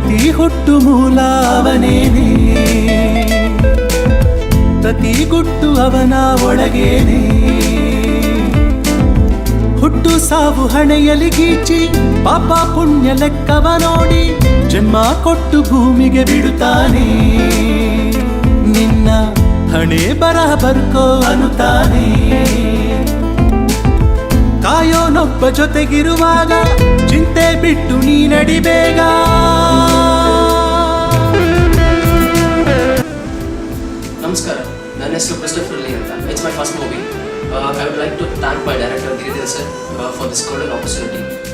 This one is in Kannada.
ಪ್ರತಿ ಹುಟ್ಟು ಮೂಲ ಅವನೇನೆ, ಪ್ರತಿ ಗುಟ್ಟು ಅವನ ಒಳಗೇನೆ. ಹುಟ್ಟು ಸಾವು ಹಣೆಯಲಿ ಗೀಚಿ ಪಾಪ ಪುಣ್ಯ ಲೆಕ್ಕವ ನೋಡಿ ಜನ್ಮ ಕೊಟ್ಟು ಭೂಮಿಗೆ ಬಿಡುತ್ತಾನೆ. ನಿನ್ನ ಹಣೆ ಬರಹ ಬರ್ಕೋ ಅನ್ನುತ್ತಾನೆ. ಕಾಯೋನೊಬ್ಬ ಜೊತೆಗಿರುವಾಗ ಚಿಂತೆ ಬಿಟ್ಟು ನೀ ನಡಿಬೇಗ. ನಮಸ್ಕಾರ, ನನ್ನ ಹೆಸರು ಕ್ರಿಸ್ಟೋಫರ್ ಲೀ ಅಂತ. It's my first movie. I would like to thank my director Giridhar sir for this golden opportunity.